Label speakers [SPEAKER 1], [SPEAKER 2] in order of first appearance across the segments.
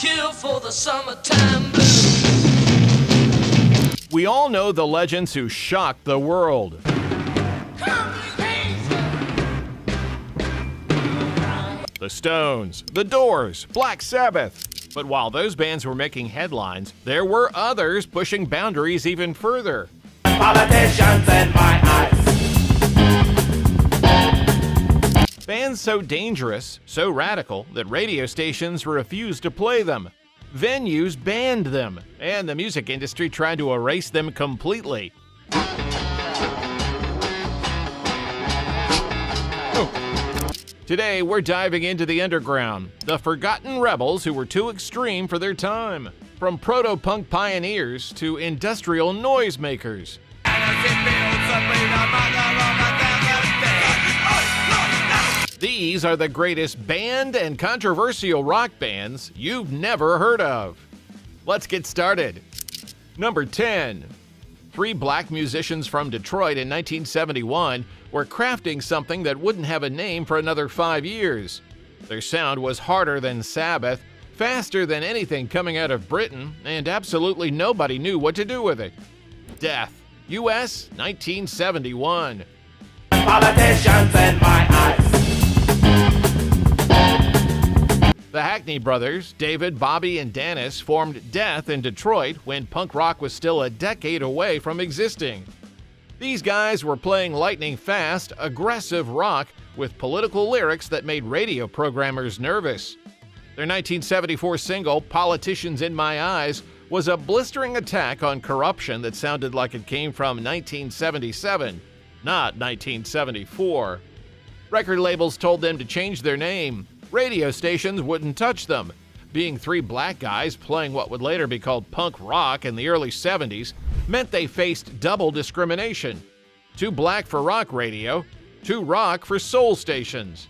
[SPEAKER 1] cure for the summertime blues.
[SPEAKER 2] We all know the legends who shocked the world. The Stones, The Doors, Black Sabbath. But while those bands were making headlines, there were others pushing boundaries even further.
[SPEAKER 3] Politicians in my eyes.
[SPEAKER 2] Bands so dangerous, so radical, that radio stations refused to play them. Venues banned them, and the music industry tried to erase them completely. Today, we're diving into the underground, the forgotten rebels who were too extreme for their time. From proto-punk pioneers to industrial noisemakers. These are the greatest banned and controversial rock bands you've never heard of. Let's get started. Number 10. Three black musicians from Detroit in 1971 were crafting something that wouldn't have a name for another 5 years. Their sound was harder than Sabbath, faster than anything coming out of Britain, and absolutely nobody knew what to do with it. Death, U.S., 1971.
[SPEAKER 3] Politicians in my eyes.
[SPEAKER 2] The Hackney brothers, David, Bobby, and Dennis, formed Death in Detroit when punk rock was still a decade away from existing. These guys were playing lightning-fast, aggressive rock with political lyrics that made radio programmers nervous. Their 1974 single, Politicians in My Eyes, was a blistering attack on corruption that sounded like it came from 1977, not 1974. Record labels told them to change their name. Radio stations wouldn't touch them. Being three black guys playing what would later be called punk rock in the early 70s meant they faced double discrimination. Too black for rock radio, too rock for soul stations.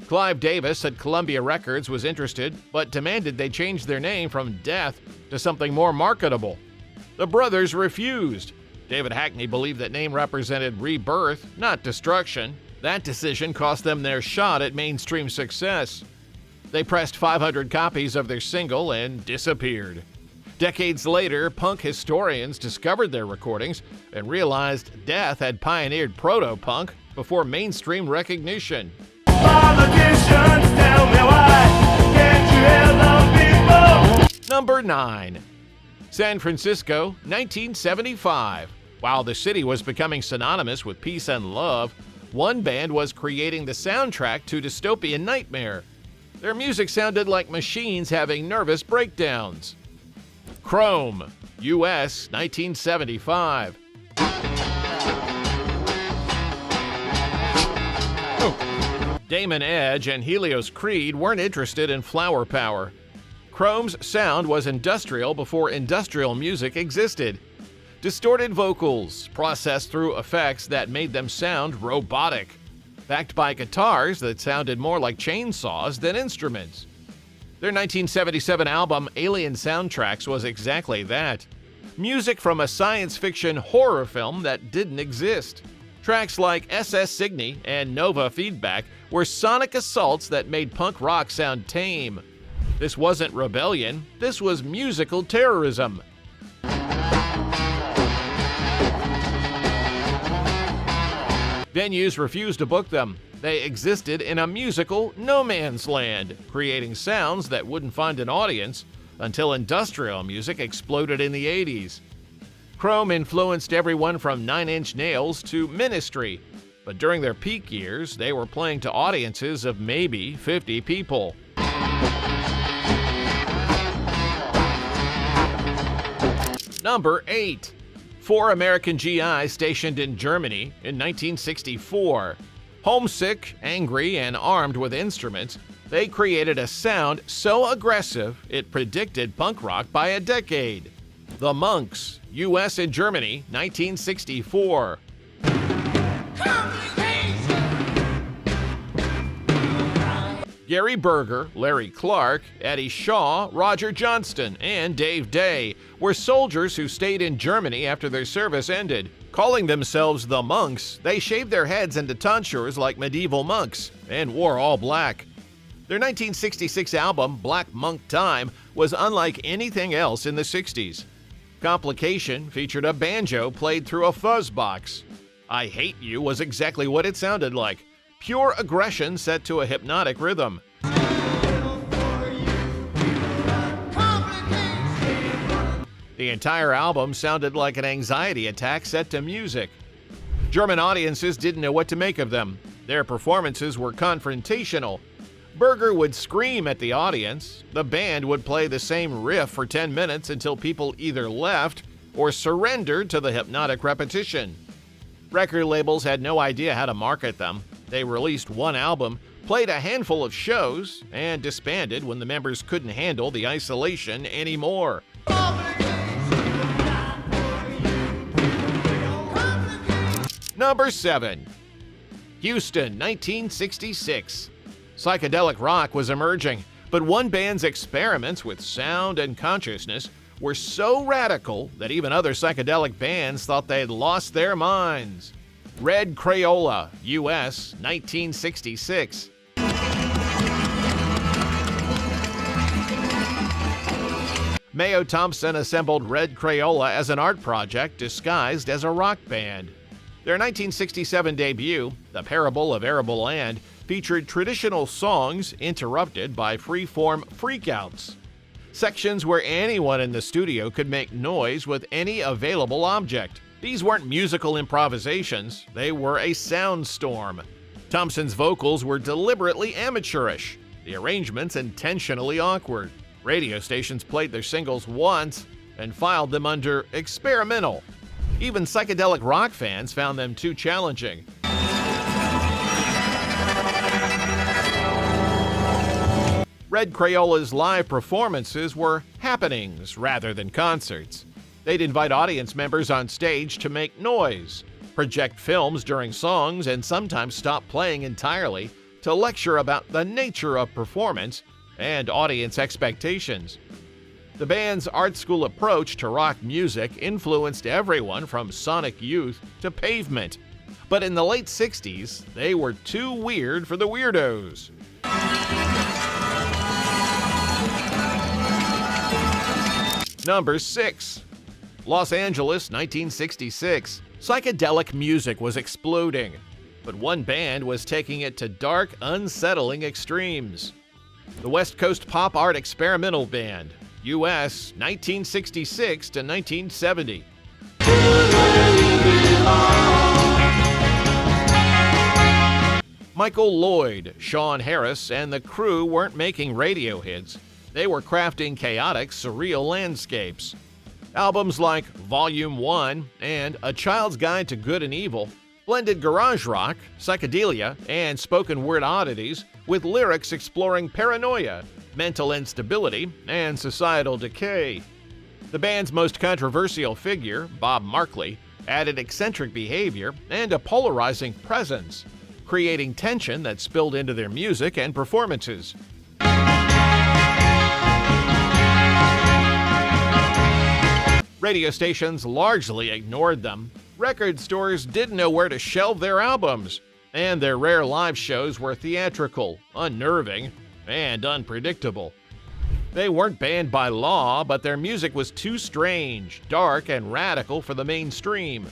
[SPEAKER 2] Clive Davis at Columbia Records was interested, but demanded they change their name from Death to something more marketable. The brothers refused. David Hackney believed that name represented rebirth, not destruction. That decision cost them their shot at mainstream success. They pressed 500 copies of their single and disappeared. Decades later, punk historians discovered their recordings and realized Death had pioneered proto-punk before mainstream recognition.
[SPEAKER 3] Politicians, tell me why can't you hear the people?
[SPEAKER 2] Number 9. San Francisco, 1975. While the city was becoming synonymous with peace and love, one band was creating the soundtrack to Dystopian Nightmare. Their music sounded like machines having nervous breakdowns. Chrome, U.S., 1975. Damon Edge and Helios Creed weren't interested in flower power. Chrome's sound was industrial before industrial music existed. Distorted vocals, processed through effects that made them sound robotic, backed by guitars that sounded more like chainsaws than instruments. Their 1977 album, Alien Soundtracks, was exactly that. Music from a science fiction horror film that didn't exist. Tracks like SS Signy and Nova Feedback were sonic assaults that made punk rock sound tame. This wasn't rebellion, this was musical terrorism. Venues refused to book them. They existed in a musical no man's land, creating sounds that wouldn't find an audience until industrial music exploded in the 80s. Chrome influenced everyone from Nine Inch Nails to Ministry, but during their peak years, they were playing to audiences of maybe 50 people. Number 8. Four American GIs stationed in Germany in 1964. Homesick, angry, and armed with instruments, they created a sound so aggressive it predicted punk rock by a decade. The Monks, U.S. and Germany, 1964. Gary Berger, Larry Clark, Eddie Shaw, Roger Johnston, and Dave Day were soldiers who stayed in Germany after their service ended, Calling themselves the Monks, they shaved their heads into tonsures like medieval monks and wore all black. Their 1966 album, Black Monk Time, was unlike anything else in the 60s. Complication featured a banjo played through a fuzz box. I Hate You was exactly what it sounded like. Pure aggression set to a hypnotic rhythm. The entire album sounded like an anxiety attack set to music. German audiences didn't know what to make of them. Their performances were confrontational. Berger would scream at the audience. The band would play the same riff for 10 minutes until people either left or surrendered to the hypnotic repetition. Record labels had no idea how to market them. They released one album, played a handful of shows, and disbanded when the members couldn't handle the isolation anymore. Number 7. Houston, 1966. Psychedelic rock was emerging, but one band's experiments with sound and consciousness were so radical that even other psychedelic bands thought they'd lost their minds. Red Crayola, U.S., 1966. Mayo Thompson assembled Red Crayola as an art project disguised as a rock band. Their 1967 debut, The Parable of Arable Land, featured traditional songs interrupted by free-form freakouts. Sections where anyone in the studio could make noise with any available object. These weren't musical improvisations, they were a soundstorm. Thompson's vocals were deliberately amateurish, the arrangements intentionally awkward. Radio stations played their singles once and filed them under experimental. Even psychedelic rock fans found them too challenging. Red Crayola's live performances were happenings rather than concerts. They'd invite audience members on stage to make noise, project films during songs, and sometimes stop playing entirely to lecture about the nature of performance and audience expectations. The band's art school approach to rock music influenced everyone from Sonic Youth to Pavement. But in the late 60s, they were too weird for the weirdos. Number 6. Los Angeles, 1966. Psychedelic music was exploding, but one band was taking it to dark, unsettling extremes. The West Coast pop art experimental band, U.S., 1966 to 1970. Michael Lloyd, Sean Harris, and the crew weren't making radio hits. They were crafting chaotic, surreal landscapes. Albums like Volume 1 and A Child's Guide to Good and Evil blended garage rock, psychedelia, and spoken word oddities with lyrics exploring paranoia, mental instability, and societal decay. The band's most controversial figure, Bob Markley, added eccentric behavior and a polarizing presence, creating tension that spilled into their music and performances. Radio stations largely ignored them. Record stores didn't know where to shelve their albums, and their rare live shows were theatrical, unnerving, and unpredictable. They weren't banned by law, but their music was too strange, dark, and radical for the mainstream.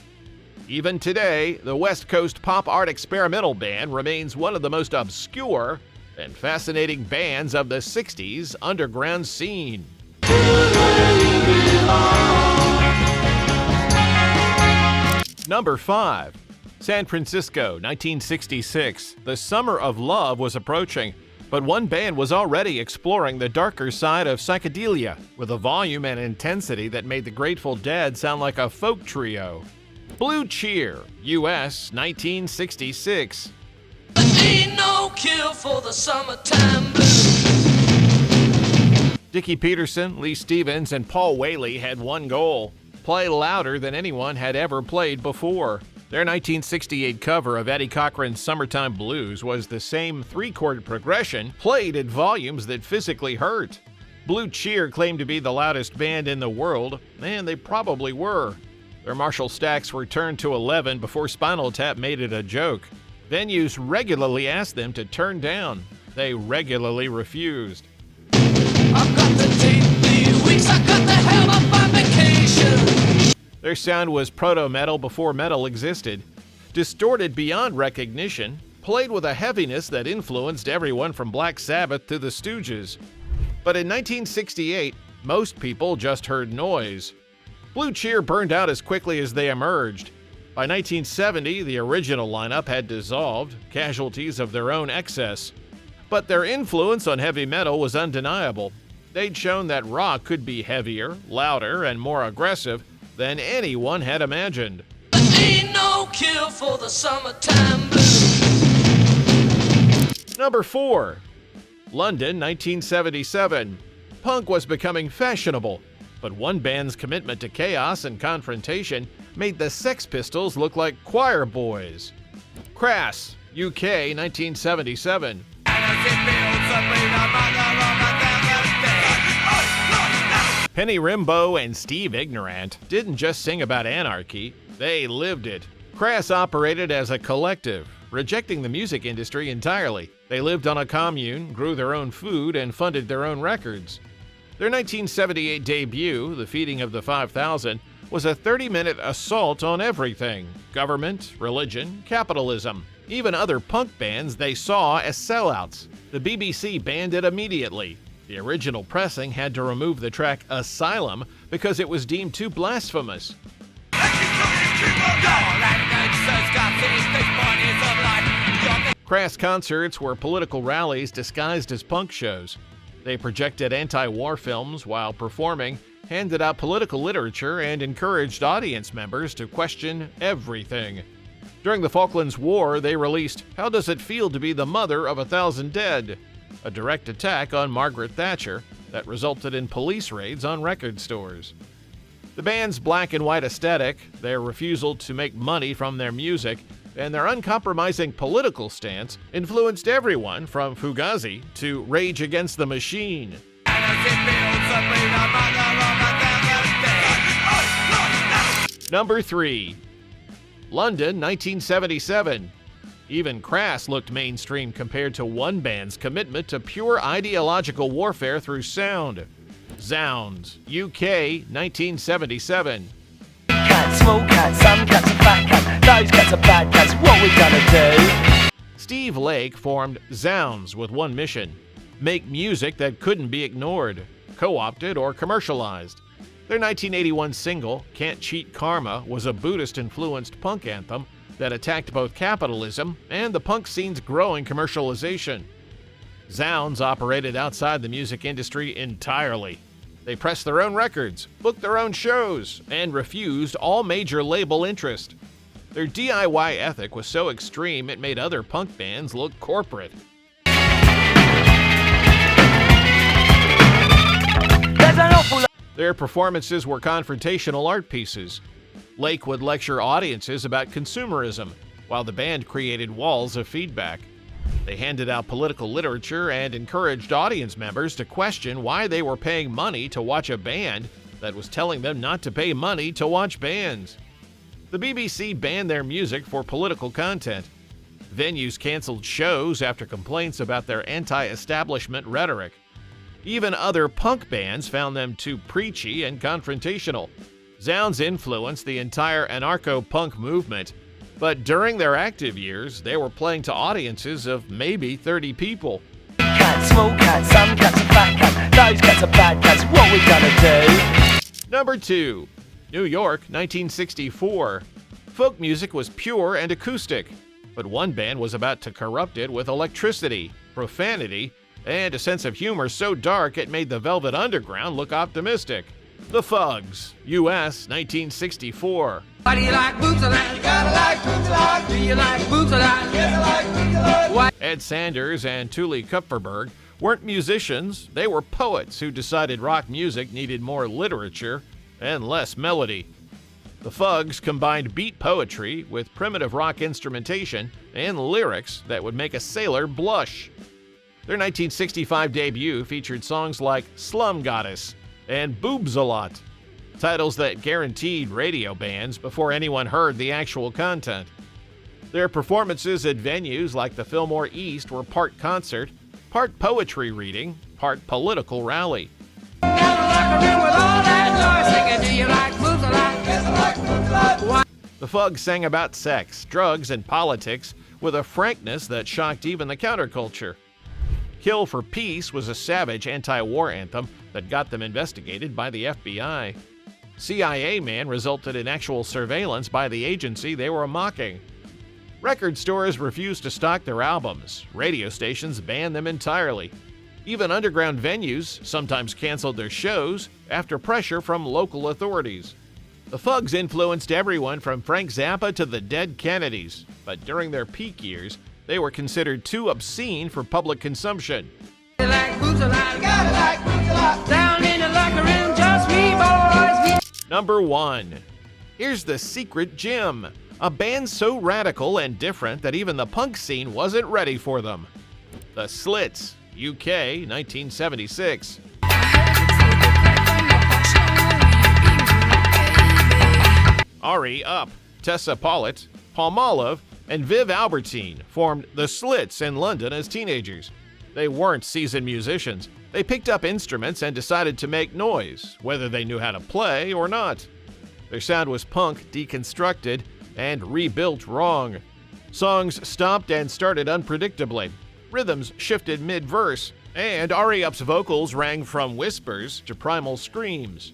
[SPEAKER 2] Even today, the West Coast pop art experimental band remains one of the most obscure and fascinating bands of the 60s underground scene. Number 5. San Francisco, 1966. The summer of love was approaching, but one band was already exploring the darker side of psychedelia with a volume and intensity that made the Grateful Dead sound like a folk trio. Blue Cheer, U.S., 1966.
[SPEAKER 1] Ain't no cure for the summertime blues.
[SPEAKER 2] Dickie Peterson, Lee Stevens, and Paul Whaley had one goal: play louder than anyone had ever played before. Their 1968 cover of Eddie Cochran's Summertime Blues was the same 3-chord progression played at volumes that physically hurt. Blue Cheer claimed to be the loudest band in the world, and they probably were. Their Marshall stacks were turned to 11 before Spinal Tap made it a joke. Venues regularly asked them to turn down. They regularly refused.
[SPEAKER 1] I've got to take 3 weeks, I got to have up my vacation.
[SPEAKER 2] Their sound was proto-metal before metal existed, distorted beyond recognition, played with a heaviness that influenced everyone from Black Sabbath to the Stooges. But in 1968, most people just heard noise. Blue Cheer burned out as quickly as they emerged. By 1970, the original lineup had dissolved, casualties of their own excess. But their influence on heavy metal was undeniable. They'd shown that rock could be heavier, louder, and more aggressive than anyone had imagined.
[SPEAKER 1] Ain't no cure for the summertime blues.
[SPEAKER 2] Number 4. London, 1977. Punk was becoming fashionable, but one band's commitment to chaos and confrontation made the Sex Pistols look like choir boys. Crass, UK, 1977. Penny Rimbaud and Steve Ignorant didn't just sing about anarchy, they lived it. Crass operated as a collective, rejecting the music industry entirely. They lived on a commune, grew their own food, and funded their own records. Their 1978 debut, The Feeding of the 5,000, was a 30-minute assault on everything: government, religion, capitalism. Even other punk bands they saw as sellouts. The BBC banned it immediately. The original pressing had to remove the track Asylum because it was deemed too blasphemous. Crass concerts were political rallies disguised as punk shows. They projected anti-war films while performing, handed out political literature, and encouraged audience members to question everything. During the Falklands War, they released How Does It Feel to Be the Mother of 1,000 Dead?, a direct attack on Margaret Thatcher that resulted in police raids on record stores. The band's black and white aesthetic, their refusal to make money from their music, and their uncompromising political stance influenced everyone from Fugazi to Rage Against the Machine. Number 3. London, 1977. Even Crass looked mainstream compared to one band's commitment to pure ideological warfare through sound. Zounds, UK, 1977.
[SPEAKER 4] Cats, small cats, some cats are fat cats, those cats are bad cats, what we gonna do?
[SPEAKER 2] Steve Lake formed Zounds with one mission: make music that couldn't be ignored, co-opted, or commercialized. Their 1981 single, Can't Cheat Karma, was a Buddhist-influenced punk anthem that attacked both capitalism and the punk scene's growing commercialization. Zounds operated outside the music industry entirely. They pressed their own records, booked their own shows, and refused all major label interest. Their DIY ethic was so extreme it made other punk bands look corporate.
[SPEAKER 4] There's an awful lot.
[SPEAKER 2] Their performances were confrontational art pieces. Lake would lecture audiences about consumerism, while the band created walls of feedback. They handed out political literature and encouraged audience members to question why they were paying money to watch a band that was telling them not to pay money to watch bands. The BBC banned their music for political content. Venues canceled shows after complaints about their anti-establishment rhetoric. Even other punk bands found them too preachy and confrontational. Zounds influenced the entire anarcho-punk movement, but during their active years, they were playing to audiences of maybe 30 people.
[SPEAKER 4] Cats, small cats, some cats are fat cats, those cats are bad cats, what we gonna do?
[SPEAKER 2] Number 2. New York, 1964. Folk music was pure and acoustic, but one band was about to corrupt it with electricity, profanity, and a sense of humor so dark it made the Velvet Underground look optimistic. The Fugs, US, 1964.
[SPEAKER 1] Why do you like boots a lot? You gotta like boots a lot. Do you like boots a lot? Yes, I like boots a lot.
[SPEAKER 2] Ed Sanders and Thule Kupferberg weren't musicians, they were poets who decided rock music needed more literature and less melody. The Fugs combined beat poetry with primitive rock instrumentation and lyrics that would make a sailor blush. Their 1965 debut featured songs like Slum Goddess and Boobs a Lot. titles that guaranteed radio bans before anyone heard the actual content. Their performances at venues like the Fillmore East were part concert, part poetry reading, part political rally. The Fugs sang about sex, drugs, and politics with a frankness that shocked even the counterculture. Kill for Peace was a savage anti-war anthem that got them investigated by the FBI. CIA Man resulted in actual surveillance by the agency they were mocking. Record stores refused to stock their albums. Radio stations banned them entirely. Even underground venues sometimes canceled their shows after pressure from local authorities. The Fugs influenced everyone from Frank Zappa to the Dead Kennedys, but during their peak years, they were considered too obscene for public consumption. Number 1. Here's the Secret Gym, a band so radical and different that even the punk scene wasn't ready for them. The Slits, UK, 1976. Ari Up, Tessa Pollitt, Palmolive, and Viv Albertine formed the Slits in London as teenagers. They weren't seasoned musicians. They picked up instruments and decided to make noise, whether they knew how to play or not. Their sound was punk deconstructed and rebuilt wrong. Songs stopped and started unpredictably. Rhythms shifted mid-verse, and Ari Up's vocals rang from whispers to primal screams.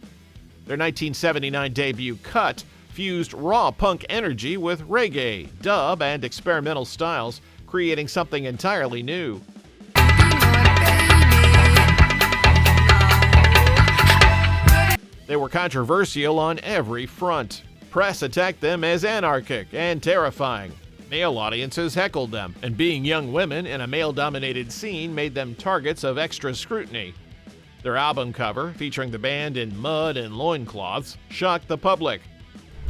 [SPEAKER 2] Their 1979 debut, Cut, fused raw punk energy with reggae, dub, and experimental styles, creating something entirely new. They were controversial on every front. Press attacked them as anarchic and terrifying. Male audiences heckled them, and being young women in a male-dominated scene made them targets of extra scrutiny. Their album cover, featuring the band in mud and loincloths, shocked the public.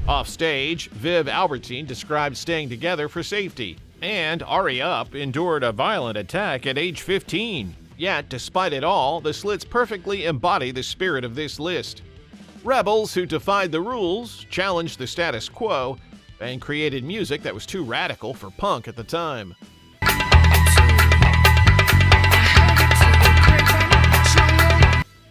[SPEAKER 2] Offstage, Viv Albertine described staying together for safety, and Ari Up endured a violent attack at age 15. Yet, despite it all, the Slits perfectly embody the spirit of this list. Rebels who defied the rules, challenged the status quo, and created music that was too radical for punk at the time.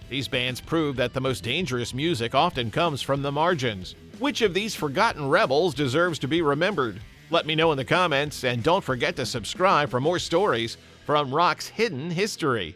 [SPEAKER 2] These bands prove that the most dangerous music often comes from the margins. Which of these forgotten rebels deserves to be remembered? Let me know in the comments, and don't forget to subscribe for more stories from rock's hidden history.